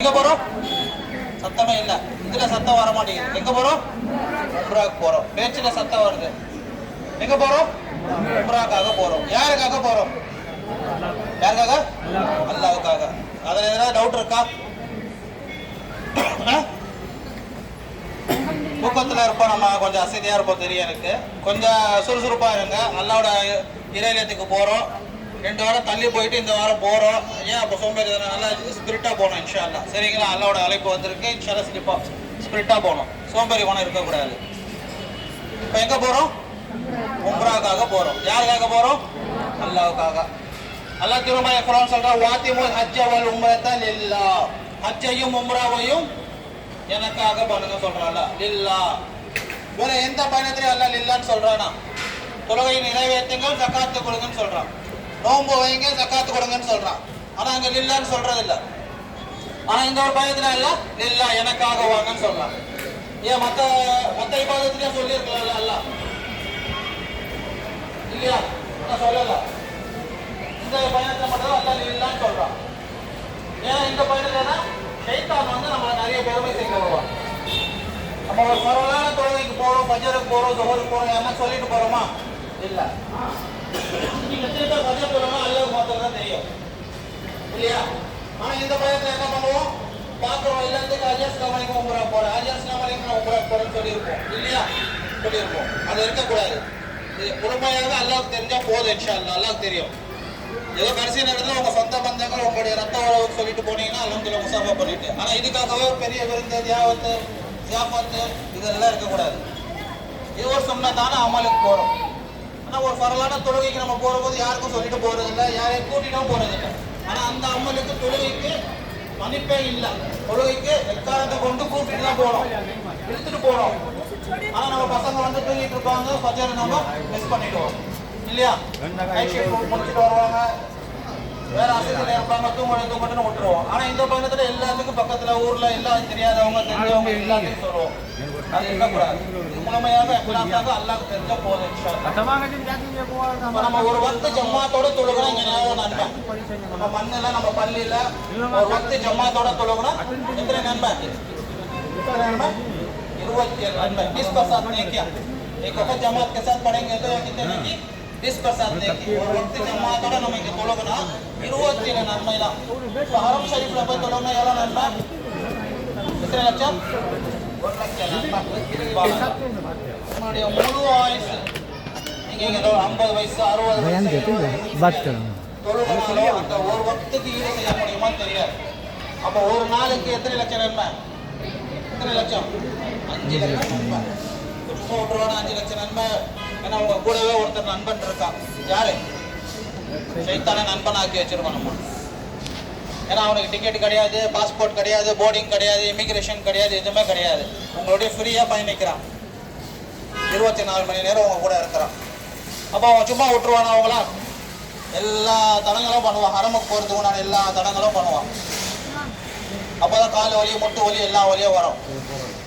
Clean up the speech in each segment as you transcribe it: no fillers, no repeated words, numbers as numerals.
எங்க போறோம்? சத்தமே இல்ல. இதுல சத்தம் வர மாட்டேங்குது. எங்க போறோம்? உம்ராக்கு போறோம். பேச்சுல சத்தம் வருது. எங்க போறோம்? உம்ராக்காக போறோம். யாருக்காக போறோம்? யாருக்காக? அல்லாஹ்வுக்காக. அதுல ஏதாவது டவுட் இருக்கா? தூக்கத்துல இருப்போம், நம்ம கொஞ்சம் அசதியா இருப்போம் தெரியும் எனக்கு. கொஞ்சம் சுறுசுறுப்பா இருங்க. அல்லாஹ்வோட இறையிலத்துக்கு போறோம். 2 வாரம் தள்ளி போயிட்டு இந்த வாரம் போறோம். ஏன் அப்போ சோம்பேறி நல்லா ஸ்பிரிட்டா போகணும் இன்ஷா அல்லாஹ். சரிங்களா? அல்லாஹ்வோட அழைப்பு வந்திருக்கு. இன்ஷா அல்லாஹ் ஸ்பிரிட்டா போகணும். சோம்பேறி போன இருக்கக்கூடாது. இப்போ எங்க போறோம்? உம்ராக்காக போறோம். யாருக்காக போறோம்? அல்லாஹ்வுக்காக. அல்லாஹ் திரும்ப குர்ஆன் சொல்றான், வாத்திமுல் ஹஜ்ஜ வல் உம்ரத லில்லாஹ். ஹஜ்ஜையும் உம்ராவையும் எனக்காக பண்ணுங்க சொல்றான்ல. லில்லாஹ். வேற எந்த பயணத்திலையும் அல்லாஹ் லில்லான்னு சொல்றானா? தொழுகையை நிறைவேற்றுங்கள், ஜகாத்து கொடுங்கன்னு சொல்றான். நோன்பு வைங்க, ஜகாத்து கொடுங்கன்னு சொல்றான். ஆனா அங்க லில்லான்னு சொல்றது இல்ல. ஆனா இந்த ஒரு பயத்துல இல்ல, லில்லா எனக்காக வாங்கன்னு சொல்றான். ஏன் மத்த இபாதத்திலேயே சொல்லி இருக்கலாம்ல அல்லாஹ்? இல்லையா? சொல்லல. இந்த பயணத்தை மட்டும் அல்லாஹ் லில்லான்னு சொல்றான். ஏன்னா இந்த பயணத்துல ஷைத்தான் வந்து நம்மள நிறைய பெருமை சேர்க்க வருவான். நம்ம ஒரு பரவலான தொழுகைக்கு போறோம், ஃபஜ்ருக்கு போறோம், ஸுஹருக்கு போறோம், என்ன சொல்லிட்டு போறோமா? இல்ல. நீங்க திரும்ப ஃபஜ்ர் போறோம்னா அல்லாஹ் மாத்திரம் தான் தெரியும், இல்லையா? ஆனா இந்த பயணத்துல என்ன பண்ணுவோம்? பாக்குறோம், எல்லாத்துக்கும் அஜஸ்லாம் வரைக்கும் உம்ரா போறேன், அஜஸ்லாம் வரைக்கும் உம்ரா போறேன்னு சொல்லியிருப்போம், இல்லையா? சொல்லியிருப்போம். அது இருக்கக்கூடாது. இது முழுமையாக அல்லாஹ்வுக்கு தெரிஞ்சா போதும். இன்ஷா அல்லாஹ் அல்லாஹ்வுக்கு தெரியும். ஏதோ கடைசி நேரத்தில் உங்க சொந்த பந்தங்கள் உங்களுடைய ரத்த உறவுக்கு சொல்லிட்டு போனீங்கன்னா அல்ஹம்துலில்லாஹ் முசாஃபா பண்ணிட்டு. ஆனா இதுக்காகவே ஒரு பெரிய விருந்து, தியாவத்து, ஜியாஃபத்து இதெல்லாம் இருக்கக்கூடாது. இது ஒரு சுன்னத்தான அமலுக்கு போறோம். ஆனா ஒரு பரவலான தொழுகைக்கு நம்ம போகும்போது யாருக்கும் சொல்லிட்டு போறது இல்லை, யாரையும் கூட்டிட்டும் போறது இல்லை. ஆனா அந்த அமலுக்கு தொழுகைக்கு மதிப்பே இல்லை. தொழுகைக்கு எக்காரத்தை கொண்டு கூட்டிட்டு தான் போறோம், இழுத்துட்டு போறோம். ஆனா நம்ம பசங்க வந்து தூங்கிட்டு இருப்பாங்க, ஃபஜ்ர் நம்ம மிஸ் பண்ணிடுவோம், இல்லையா? நைட் ஷிஃப்ட் முடிச்சுட்டு வருவாங்க, வேற அசதியில இருப்பாங்க, தூங்கட்டுன்னு விட்டுருவோம். ஆனா இந்த பயணத்துல எல்லாத்துக்கும் பக்கத்துல ஊர்ல எல்லாம் தெரியாதவங்க தெரிஞ்சவங்க எல்லாத்தையும் சொல்லுவோம். அது இருக்கக்கூடாது. முழுமையாக இஹ்லாஸாக அல்லாஹ்வுக்கு தெரிஞ்ச போதும். இன்ஷா அல்லாஹ் நம்ம ஒரு வக்து ஜமாத்தோட தொழுகணும். இங்க நன்மை நம்ம மண்ணில் நம்ம பள்ளியில ஒரு வக்து ஜமாத்தோட தொழுகணும். எத்தனை நன்மை? 27 नंबर 20% नेकियां। एक वक्त जमात के साथ पढ़ेंगे तो कितने नेकी? 20% नेकी। और वक्त जमात और नमें तोलोगना 27 नन्मैला. तो हरम शरीफ ला போய் தொழுனா எவ்வளவு நன்மை? எத்தனை லட்சம்? 1 லட்சம் நன்மை. நம்மளுடைய முழு ஆயுசு நீங்க ஏதோ 50 வயசு 60 வயசு தொழுனாலோ அந்த ஒரு வக்துக்கு ஈடு செய்ய முடியுமா தெரியாது. அப்ப ஒரு நாளுக்கு எத்தனை லட்சம் நன்மை? எத்தனை லட்சம்? 5 லட்சம் நன்மை. சொல்றோம் 5 லட்சம் நன்மை. ஏன்னா உங்க கூடவே ஒருத்தர் நண்பன் இருக்கான். யாரு? ஷைத்தானை நண்பன் ஆக்கி வச்சிருக்கோம் நம்ம. ஏன்னா அவனுக்கு டிக்கெட் கிடையாது, பாஸ்போர்ட் கிடையாது, போர்டிங் கிடையாது, இமிகிரேஷன் கிடையாது, எதுவுமே கிடையாது. உங்களுடைய ஃப்ரீயா பயணிக்கிறான். 24 மணி நேரம் உங்க கூட இருக்கிறான். அப்போ அவன் சும்மா விட்டுருவானா? அவங்களா எல்லா தடங்களும் பண்ணுவான். ஹரமுக்கு போறதுக்கு நான் எல்லா தடங்களும் பண்ணுவான். அப்போதான் கால் வலி, முட்டு வலி, எல்லா வலியும் வரும்.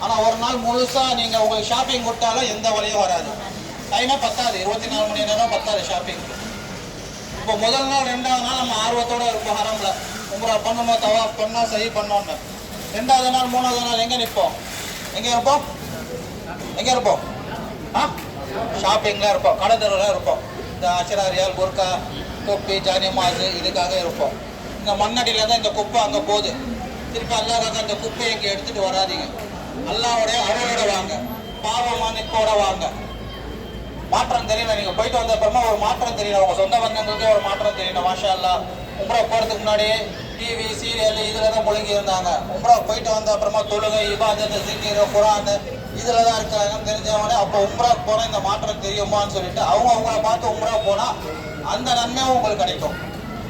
ஆனா ஒரு நாள் முழுசா நீங்க உங்களுக்கு ஷாப்பிங் கொடுத்தாலும் எந்த வலியும் வராது. டைமே பத்தாது, 24 மணி நேரம் பத்தாது ஷாப்பிங். இப்போ முதல் நாள் 2வது நாள் நம்ம ஆர்வத்தோட இருப்போம். ஹரம்ல உம்ரா பண்ணணும், தவாஃப் பண்ணோம், சஹி பண்ணோம்னு. 2வது நாள் 3வது நாள் எங்க நிற்போம்? எங்க இருப்போம்? எங்க இருப்போம்? ஷாப்பிங்ல இருப்போம், கடை தெருவில் இருப்போம். இந்த அஷராரியால், புர்கா, தொப்பி, ஜானிமாஸ் இதுக்காக இருப்போம். இந்த மண்ணடியில தான் இந்த குப்பை அங்க போகுது. திருப்பி அல்லாஹ்க்காக அந்த குப்பையை இங்கே எடுத்துட்டு வராதிங்க. அல்லாஹ்வுடைய அருளோட வாங்க, பாவமானிக்கோட வாங்க. மாற்றம் தெரியல. நீங்க போயிட்டு வந்த அப்புறமா ஒரு மாற்றம் தெரியல, உங்க சொந்த பந்தங்களுக்கே ஒரு மாற்றம் தெரியல. மாஷா அல்லாஹ். உம்ரா போறதுக்கு முன்னாடி டிவி, சீரியல் இதுல தான் முழுங்கி இருந்தாங்க. உம்ரா போயிட்டு வந்த அப்புறமா தொழுகை, இபாதத், ஸிக்ர், குர்ஆன் இதுல தான் இருக்காங்கன்னு தெரிஞ்சவனே அப்போ உம்ரா போனா இந்த மாற்றம் தெரியுமான்னு சொல்லிட்டு அவங்கள பார்த்து உம்ரா போனா அந்த நன்மையும் உங்களுக்கு கிடைக்கும்.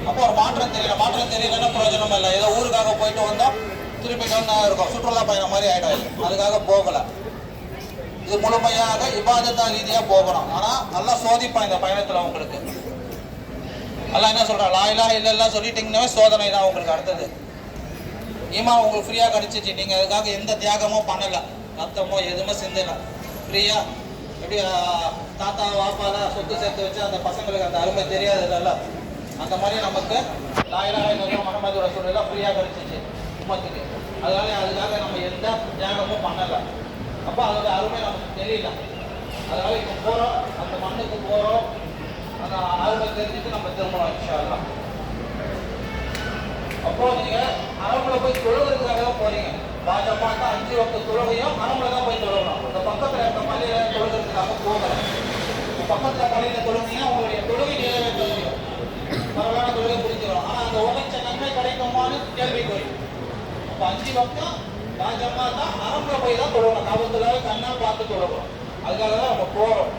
அப்போ ஒரு மாற்றம் தெரியல. மாற்றம் தெரியலன்னா பிரயோஜனம் இல்லை. ஏதோ ஊருக்காக போயிட்டு வந்தா திரும்பிட்டோம்னா இருக்கும், சுற்றுலா பயணம் மாதிரி ஆயிடும். அதுக்காக போகல. இது முழுமையாக இபாதத்தா ரீதியா போகணும். ஆனா நல்லா சோதிப்பான் இந்த பயணத்துல உங்களுக்கு. அல்லாஹ் என்ன சொல்றான்? லா இலாஹ இல்லல்லாஹ் சொல்லிட்டீங்கன்னாவே சோதனை தான் உங்களுக்கு. அடுத்தது ஈமான் உங்களுக்கு ஃப்ரீயா கிடைச்சிச்சு. நீங்க அதுக்காக எந்த தியாகமும் பண்ணல, ரத்தமோ எதுவுமே சிந்தல. ஃப்ரீயா எப்படி தாத்தா வாப்பால சொத்து சேர்த்து வச்சு அந்த பசங்களுக்கு அந்த அருமை தெரியாது இல்லைல்ல, அந்த மாதிரி நமக்கு லா இலாஹ இல்லல்லாஹ் முஹம்மது ரசூலுல்லாஹ் ஃப்ரீயா கிடைச்சிச்சு உம்மத்துக்கு. அதுக்காக நம்ம எந்த தியாகமும் பண்ணலை. அப்போ அதோட அருமை நமக்கு தெரியல. அதனால இப்போ போகிறோம், அந்த மண்ணுக்கு போகிறோம், அந்த அருமை தெரிஞ்சுட்டு நம்ம திரும்பணும் இன்ஷா அல்லாஹ். அப்போ நீங்க அரபுல போய் தொழுகிறதுக்காக தான் போறீங்க. பாஜமாட்டா 5 வக்து தொழுகையும் அரபுல தான் போய் தொழுகணும். இந்த பக்கத்துல இருக்க பள்ளியில தொழுகிறதுக்காக போகல. பக்கத்துல பள்ளியில தொழுந்தீங்கன்னா உங்களுடைய தொழுகை நிறைவேற்ற முடியும், பரவாயில்ல தொழுகை புரிஞ்சிடும். ஆனா அந்த உழைச்ச நன்மை கிடைக்குமான்னு கேள்விக்குறி. அப்போ 5 வக்தும் பாஜமாட்டா அரபுல போய் தான் தொழுகணும். காபத்துக்காக கண்ணால் பார்த்து தொழுகணும். அதுக்காக தான் நம்ம போறோம்.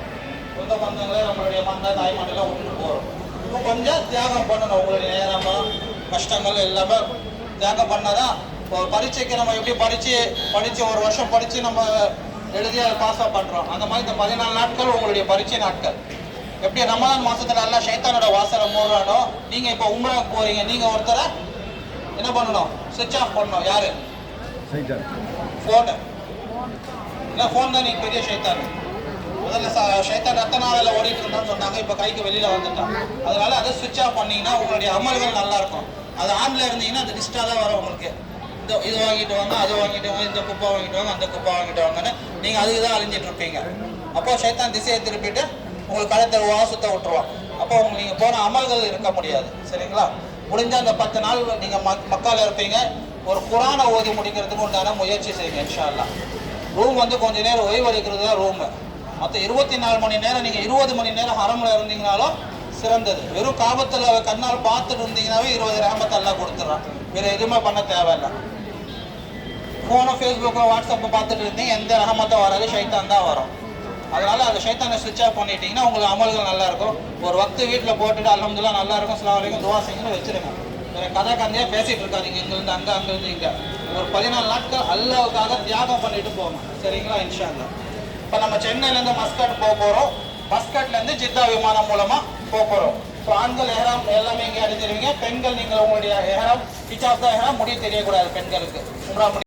சொந்த பந்தங்களை நம்மளுடைய மண்ணை தாய்மண்ணெல்லாம் விட்டுட்டு போறோம். இப்போ கொஞ்சம் தியாகம் பண்ணணும். உங்களுடைய நேரமா கஷ்டங்கள் எல்லாமே தியாகம் பண்ணாதான். இப்போ பரீட்சைக்கு நம்ம எப்படி படித்து ஒரு வருஷம் படித்து நம்ம எழுதி அதை பாஸாக பண்ணுறோம். அந்த மாதிரி இந்த 14 நாட்கள் உங்களுடைய பரீட்சை நாட்கள். எப்படி ரமலான் மாதத்துல எல்லாம் ஷைத்தானோட வாசலை மூடுறானோ, நீங்கள் இப்போ உம்ராவுக்கு போகிறீங்க, நீங்கள் ஒருத்தரை என்ன பண்ணணும்? சுவிட்ச் ஆஃப் பண்ணணும். யாரு? ஃபோனு. இல்லை, ஃபோன் தான் நீங்கள் பெரிய ஷைத்தான். முதல்ல ஷைத்தான் ரத்த நாளில் ஓடிட்டு இருந்தான்னு சொன்னாங்க, இப்போ கைக்கு வெளியில் வந்துட்டான். அதனால அதை சுவிட்ச் ஆஃப் பண்ணிங்கன்னா உங்களுடைய அமல்கள் நல்லாயிருக்கும். அது ஆன்ல இருந்தீங்கன்னா அது லிஸ்ட்டாக தான் வரும் உங்களுக்கு. இது வாங்கிட்டு வாங்க, அது வாங்கிட்டு வாங்க, இந்த குப்பை வாங்கிட்டு வாங்க, அந்த குப்பை வாங்கிட்டு வாங்கன்னு நீங்கள் அதுக்கு தான் அழிஞ்சிட்டு இருப்பீங்க. அப்போ ஷைத்தான் திசையை திருப்பிட்டு உங்களுக்கு கழுத்தை சுத்த விட்டுருவான். அப்போ நீங்கள் போன அமல்கள் இருக்க முடியாது. சரிங்களா? முடிஞ்ச அந்த 10 நாள் நீங்கள் மக்கால இருப்பீங்க. ஒரு குரானை ஓதி முடிக்கிறதுக்கு உண்டான முயற்சி செய்யுங்க இன்ஷா அல்லாஹ். ரூம் கொஞ்ச நேரம் ஓய்வெடுக்கிறது தான் ரூமு. மற்ற 24 மணி நேரம் நீங்கள் 20 மணி நேரம் ஹரமில் இருந்தீங்கனாலும் சிறந்தது. வெறும் காபத்தில் கண்ணால் பார்த்துட்டு இருந்தீங்கன்னாவே 20 ரஹமத் அல்லாஹ் கொடுத்துட்றான். வேறு எதுவுமே பண்ண தேவையில்லை. ஃபோனோ ஃபேஸ்புக்கோ வாட்ஸ்அப்பை பார்த்துட்டு இருந்தீங்க, எந்த ரஹமத்தும் வராது, ஷைத்தான் தான் வரும். அதனால் அந்த ஷைத்தானை சுவிட்ச் ஆஃப் பண்ணிட்டீங்கன்னா உங்களுக்கு அமல்கள் நல்லாயிருக்கும். ஒரு வக்து வீட்டில் போட்டுட்டு அல்ஹம்துலில்லாஹ் நல்லாயிருக்கும், அஸ்ஸலாமு அலைக்கும் துவா செஞ்சுன்னு வச்சுருங்க. வேறு கதையாக பேசிகிட்டு இருக்காதிங்க, இங்கேருந்து அங்கே, அங்கேருந்து இங்கே. ஒரு 14 நாட்கள் அல்லாஹ்வுக்காக தியாகம் பண்ணிட்டு போகணும். சரிங்களா? இன்ஷா அல்லாஹ். இப்போ நம்ம சென்னையிலேருந்து மஸ்கட் போக போகிறோம். மஸ்கட்லேருந்து ஜித்தா விமானம் மூலமாக போக போகிறோம். ஸோ ஆண்கள் எஹ்ராம் எல்லாமே இங்கே அடிச்சிருவீங்க. பெண்கள் நீங்கள் உங்களுடைய எஹ்ராம் ஹிஜாப் தான் எஹ்ராம், முடி தெரியக்கூடாது பெண்களுக்கு. உம்ரா